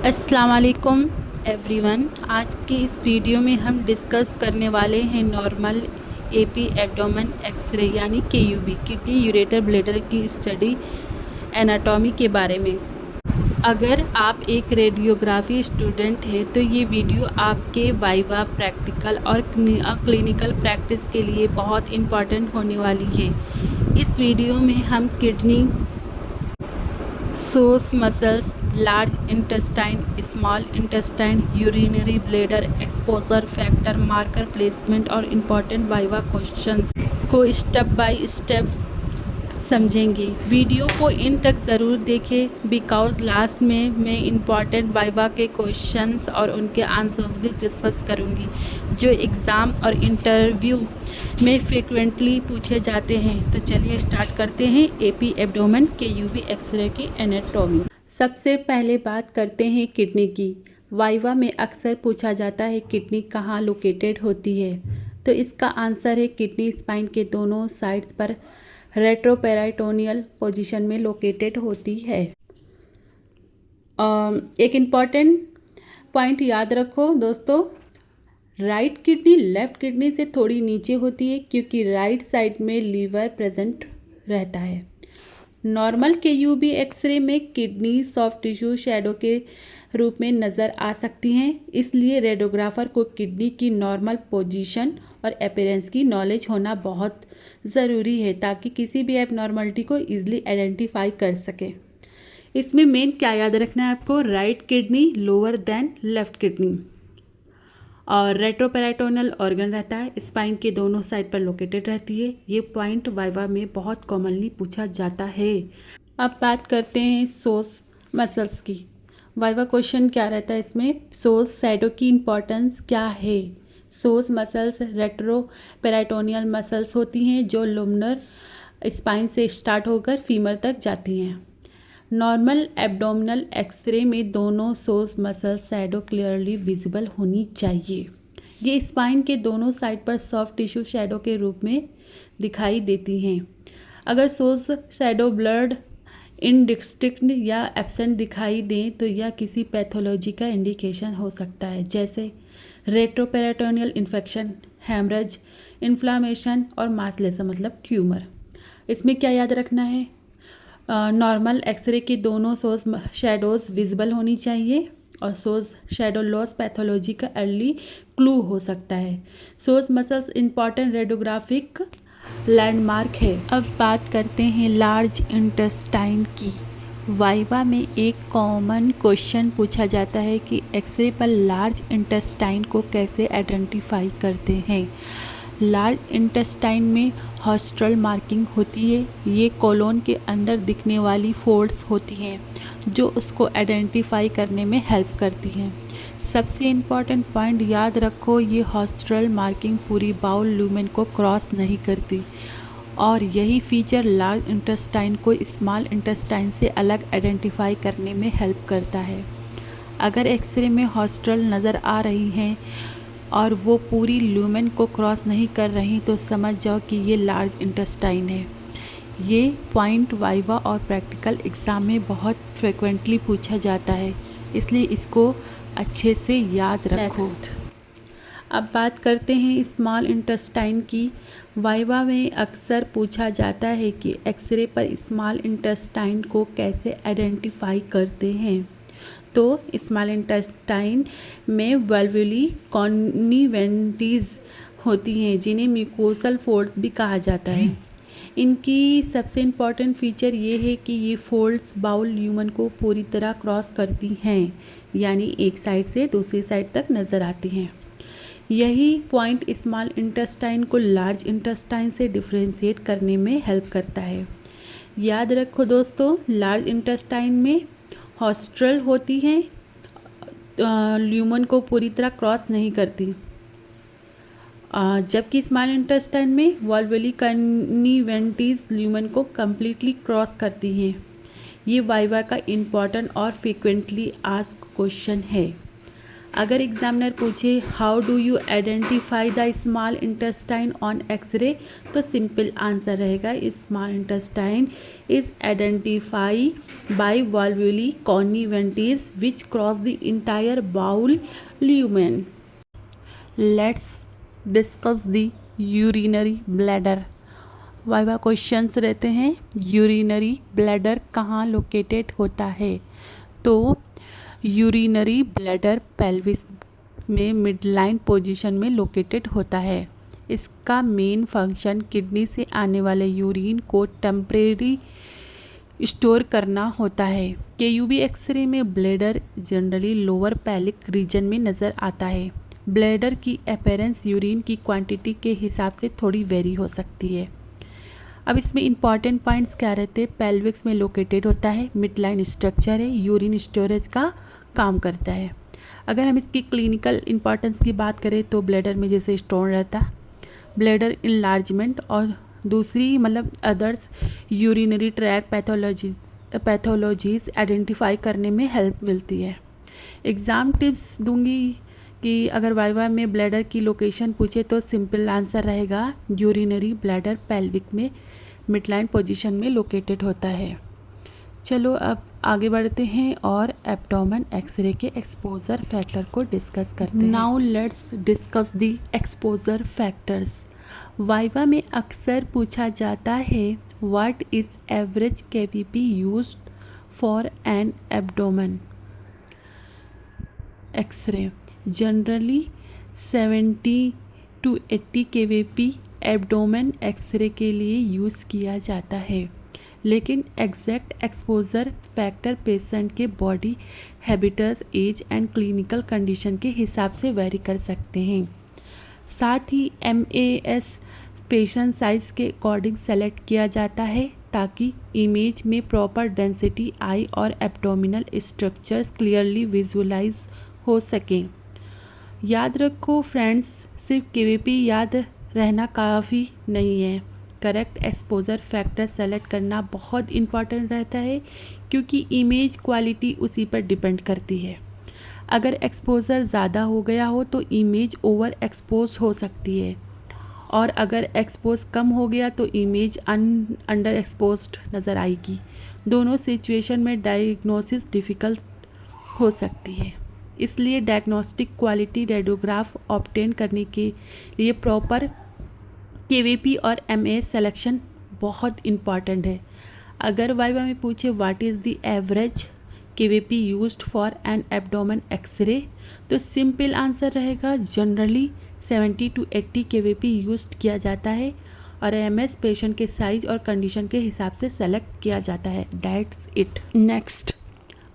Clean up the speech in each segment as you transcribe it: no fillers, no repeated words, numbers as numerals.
अस्सलाम वालेकुम एवरीवन। आज की इस वीडियो में हम डिस्कस करने वाले हैं नॉर्मल एपी एब्डोमेन एक्सरे यानी केयूबी किडनी यूरेटर ब्लैडर की स्टडी एनाटॉमी के बारे में। अगर आप एक रेडियोग्राफी स्टूडेंट हैं तो ये वीडियो आपके वाइवा प्रैक्टिकल और क्लिनिकल प्रैक्टिस के लिए बहुत इम्पॉर्टेंट होने वाली है। इस वीडियो में हम kidney, source muscles, large intestine, small intestine, urinary bladder, exposure factor, marker placement और इम्पॉर्टेंट वाइवा क्वेश्चंस को स्टेप बाय स्टेप समझेंगे। वीडियो को इन तक ज़रूर देखें बिकॉज लास्ट में मैं इम्पॉर्टेंट वाइवा के क्वेश्चंस और उनके आंसर्स भी डिस्कस करूंगी जो एग्ज़ाम और इंटरव्यू में फ्रिक्वेंटली पूछे जाते हैं। तो चलिए स्टार्ट करते हैं एपी एब्डोमेन केयूबी एक्सरे की एनाटॉमी। सबसे पहले बात करते हैं किडनी की। वाइवा में अक्सर पूछा जाता है किडनी कहाँ लोकेटेड होती है, तो इसका आंसर है किडनी स्पाइन के दोनों साइड्स पर रेट्रोपेराइटोनियल पोजीशन में लोकेटेड होती है। एक इम्पॉर्टेंट पॉइंट याद रखो दोस्तों, राइट किडनी लेफ़्ट किडनी से थोड़ी नीचे होती है क्योंकि राइट साइड में लीवर प्रेजेंट रहता है। नॉर्मल केयूबी एक्सरे में किडनी सॉफ्ट टिश्यू शैडो के रूप में नज़र आ सकती हैं, इसलिए रेडियोग्राफर को किडनी की नॉर्मल पोजीशन और अपीयरेंस की नॉलेज होना बहुत ज़रूरी है ताकि किसी भी एबनॉर्मलिटी को ईजिली आइडेंटिफाई कर सके। इसमें मेन क्या याद रखना है आपको, right kidney lower than left kidney और रेट्रोपेराइटोनियल ऑर्गन रहता है, स्पाइन के दोनों साइड पर लोकेटेड रहती है। ये पॉइंट वाइवा में बहुत कॉमनली पूछा जाता है। अब बात करते हैं सोर्स मसल्स की। वाइवा क्वेश्चन क्या रहता है इसमें, सोर्स शैडो की इम्पोर्टेंस क्या है। सोर्स मसल्स रेट्रोपेराइटोनियल मसल्स होती हैं जो लुमिनर स्पाइन से स्टार्ट होकर फीमर तक जाती हैं। नॉर्मल एब्डोमिनल एक्सरे में दोनों source muscle shadow clearly visible होनी चाहिए। ये स्पाइन के दोनों साइड पर सॉफ्ट टिश्यू शैडो के रूप में दिखाई देती हैं। अगर सोर्स शैडो ब्लर्ड, इनडिस्टिंक्ट या एब्सेंट दिखाई दें तो यह किसी पैथोलॉजी का इंडिकेशन हो सकता है, जैसे रेट्रोपेराइटोनियल इन्फेक्शन, हैमरेज, इन्फ्लामेशन और मास लेशन मतलब ट्यूमर। इसमें क्या याद रखना है, नॉर्मल एक्सरे के दोनों सोर्स शैडोज़ विजिबल होनी चाहिए और सोर्स शैडो लॉस पैथोलॉजी का अर्ली क्लू हो सकता है। Source muscles important radiographic landmark है। अब बात करते हैं लार्ज इंटेस्टाइन की। वाइवा में एक कॉमन क्वेश्चन पूछा जाता है कि एक्सरे पर लार्ज इंटेस्टाइन को कैसे आइडेंटिफाई करते हैं। लार्ज इंटेस्टाइन में हॉस्ट्रल मार्किंग होती है। ये कोलोन के अंदर दिखने वाली फोल्ड्स होती हैं जो उसको आइडेंटिफाई करने में हेल्प करती हैं। सबसे इम्पॉर्टेंट पॉइंट याद रखो, ये हॉस्ट्रल मार्किंग पूरी बाउल लूमेन को क्रॉस नहीं करती और यही फीचर लार्ज इंटेस्टाइन को स्मॉल इंटेस्टाइन से अलग आइडेंटिफाई करने में हेल्प करता है। अगर एक्सरे में हॉस्ट्रल नज़र आ रही हैं और वो पूरी लूमेन को क्रॉस नहीं कर रही तो समझ जाओ कि ये लार्ज इंटेस्टाइन है। ये पॉइंट वाइवा और प्रैक्टिकल एग्ज़ाम में बहुत फ्रिक्वेंटली पूछा जाता है, इसलिए इसको अच्छे से याद रखो। अब बात करते हैं स्मॉल इंटेस्टाइन की। वाइवा में अक्सर पूछा जाता है कि एक्सरे पर स्मॉल इंटेस्टाइन को कैसे आइडेंटिफाई करते हैं। तो स्मॉल इंटेस्टाइन में वल्वुली कॉन्निवेंटीज होती हैं जिन्हें म्यूकोसल फोल्ड्स भी कहा जाता है। इनकी सबसे इम्पॉर्टेंट फीचर ये है कि ये फोल्ड्स बाउल ल्यूमन को पूरी तरह क्रॉस करती हैं, यानी एक साइड से दूसरी साइड तक नज़र आती हैं। यही पॉइंट स्मॉल इंटेस्टाइन को लार्ज इंटेस्टाइन से डिफ्रेंशिएट करने में हेल्प करता है। याद रखो दोस्तों, लार्ज इंटेस्टाइन में हॉस्ट्रल होती हैं, ल्यूमन को पूरी तरह क्रॉस नहीं करती, जबकि स्मॉल इंटेस्टाइन में वल्वुली कॉन्निवेंटीज ल्यूमन को कम्प्लीटली क्रॉस करती हैं। ये वाइवा का इम्पॉर्टेंट और फ्रीक्वेंटली आस्क्ड क्वेश्चन है। अगर एग्जामिनर पूछे how do you identify the small intestine on x ray, तो सिंपल आंसर रहेगा small intestine is identify by valvulae conniventes which cross the entire bowel lumen. Let's discuss the urinary bladder. Viva questions रहते हैं, urinary bladder कहाँ located होता है? तो urinary bladder pelvis में midline position में लोकेटेड होता है। इसका मेन फंक्शन किडनी से आने वाले यूरिन को टेम्परेरी स्टोर करना होता है। केयूबी एक्सरे में ब्लैडर जनरली लोअर पैलिक रीजन में नज़र आता है। ब्लैडर की अपीयरेंस यूरिन की क्वांटिटी के हिसाब से थोड़ी वेरी हो सकती है। अब इसमें इंपॉर्टेंट पॉइंट्स क्या रहते हैं? पेल्विक्स में लोकेटेड होता है, मिडलाइन स्ट्रक्चर है, यूरिन स्टोरेज का काम करता है। अगर हम इसकी क्लिनिकल इंपॉर्टेंस की बात करें तो ब्लैडर में जैसे स्टोन रहता, ब्लैडर इनलार्जमेंट और दूसरी मतलब others urinary track pathologies identify करने में हेल्प मिलती है। एग्ज़ाम टिप्स दूंगी कि अगर वाइवा में ब्लैडर की लोकेशन पूछे तो सिंपल आंसर रहेगा यूरिनरी ब्लैडर पेल्विक में मिडलाइन पोजीशन में लोकेटेड होता है। चलो अब आगे बढ़ते हैं और एब्डोमेन एक्सरे के एक्सपोजर फैक्टर को डिस्कस करते हैं। Now let's discuss the exposure factors. Viva में अक्सर पूछा जाता है what is average kVp used for an abdomen X-ray. Generally 70 to 80 kVp abdomen X-ray के लिए यूज़ किया जाता है, लेकिन एग्जैक्ट एक्सपोजर फैक्टर पेशेंट के body habitus, age and clinical condition के हिसाब से वेरी कर सकते हैं। साथ ही MAS पेशेंट साइज के अकॉर्डिंग सेलेक्ट किया जाता है ताकि इमेज में प्रॉपर डेंसिटी आई और एब्डोमिनल स्ट्रक्चर्स क्लियरली विजुअलाइज हो सकें। याद रखो फ्रेंड्स, सिर्फ KVP याद रहना काफ़ी नहीं है, करेक्ट एक्सपोजर फैक्टर सेलेक्ट करना बहुत इम्पॉर्टेंट रहता है क्योंकि इमेज क्वालिटी उसी पर डिपेंड करती है। अगर एक्सपोजर ज़्यादा हो गया हो तो इमेज ओवर एक्सपोज हो सकती है, और अगर एक्सपोज कम हो गया तो इमेज अंडर एक्सपोज्ड नज़र आएगी। दोनों सिचुएशन में डायग्नोसिस डिफ़िकल्ट हो सकती है, इसलिए डायग्नोस्टिक क्वालिटी रेडियोग्राफ ऑब्टेन करने के लिए प्रॉपर KVP और MAS सिलेक्शन बहुत इम्पॉर्टेंट है। अगर वाइवा में पूछे what is the average KVP used for an abdomen X-ray, तो सिंपल आंसर रहेगा जनरली 70 to 80 KVP यूज्ड किया जाता है और MS पेशेंट के साइज और कंडीशन के हिसाब से सेलेक्ट किया जाता है। That's it. Next,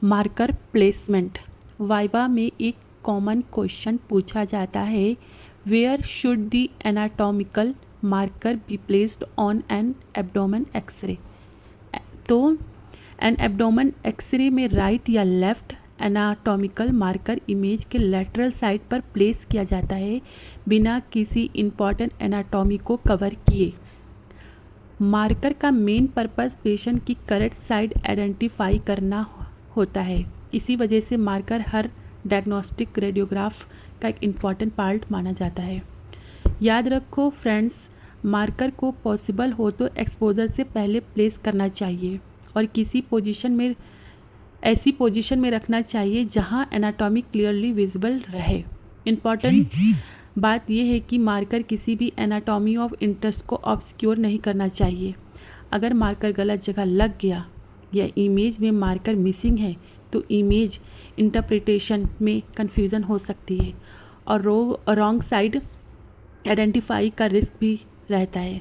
marker placement. Viva में एक कॉमन क्वेश्चन पूछा जाता है, where should the anatomical marker be placed on an abdomen X-ray. तो एन एब्डोमेन एक्सरे में राइट या लेफ्ट एनाटॉमिकल मार्कर इमेज के लेटरल साइड पर प्लेस किया जाता है बिना किसी इम्पॉर्टेंट एनाटॉमी को कवर किए। मार्कर का मेन पर्पस पेशेंट की करेक्ट साइड आइडेंटिफाई करना होता है। इसी वजह से मार्कर हर डायग्नोस्टिक रेडियोग्राफ का एक इम्पॉर्टेंट पार्ट माना जाता है। याद रखो फ्रेंड्स, मार्कर को पॉसिबल हो तो एक्सपोजर से पहले प्लेस करना चाहिए और किसी पोजीशन में ऐसी पोजीशन में रखना चाहिए जहां एनाटॉमी क्लियरली विजिबल रहे। इम्पॉर्टेंट बात यह है कि मार्कर किसी भी एनाटॉमी ऑफ इंटरेस्ट को ऑब्सक्योर नहीं करना चाहिए। अगर मार्कर गलत जगह लग गया या इमेज में मार्कर मिसिंग है तो इमेज इंटरप्रिटेशन में कन्फ्यूज़न हो सकती है और रॉन्ग साइड आइडेंटिफाई का रिस्क भी रहता है।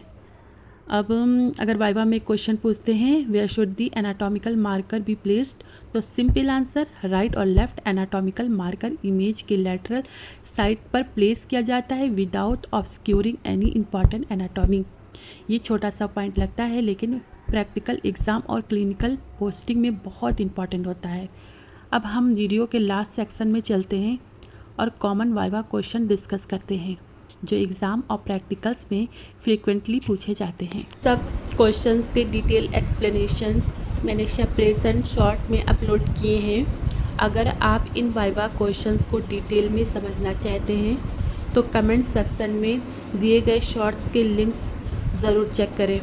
अब अगर वाइवा में क्वेश्चन पूछते हैं where should the anatomical marker be placed, तो सिंपल आंसर राइट और लेफ्ट एनाटॉमिकल मार्कर इमेज के लेटरल साइड पर प्लेस किया जाता है without obscuring any important anatomy. ये छोटा सा पॉइंट लगता है लेकिन प्रैक्टिकल एग्ज़ाम और क्लिनिकल पोस्टिंग में बहुत इंपॉर्टेंट होता है। अब हम वीडियो के लास्ट सेक्शन में चलते हैं और कॉमन वाइवा क्वेश्चन डिस्कस करते हैं जो एग्ज़ाम और प्रैक्टिकल्स में फ्रीक्वेंटली पूछे जाते हैं। सब क्वेश्चंस के डिटेल एक्सप्लेनेशंस मैंने सेपरेशन शॉर्ट में अपलोड किए हैं अगर आप इन वाइवा क्वेश्चंस को डिटेल में समझना चाहते हैं तो कमेंट सेक्शन में दिए गए शॉर्ट्स के लिंक्स ज़रूर चेक करें।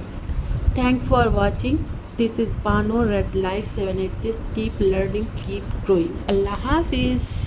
Thanks for watching. This is पानो red life 786। Keep learning, keep growing. अल्लाह हाफिज़।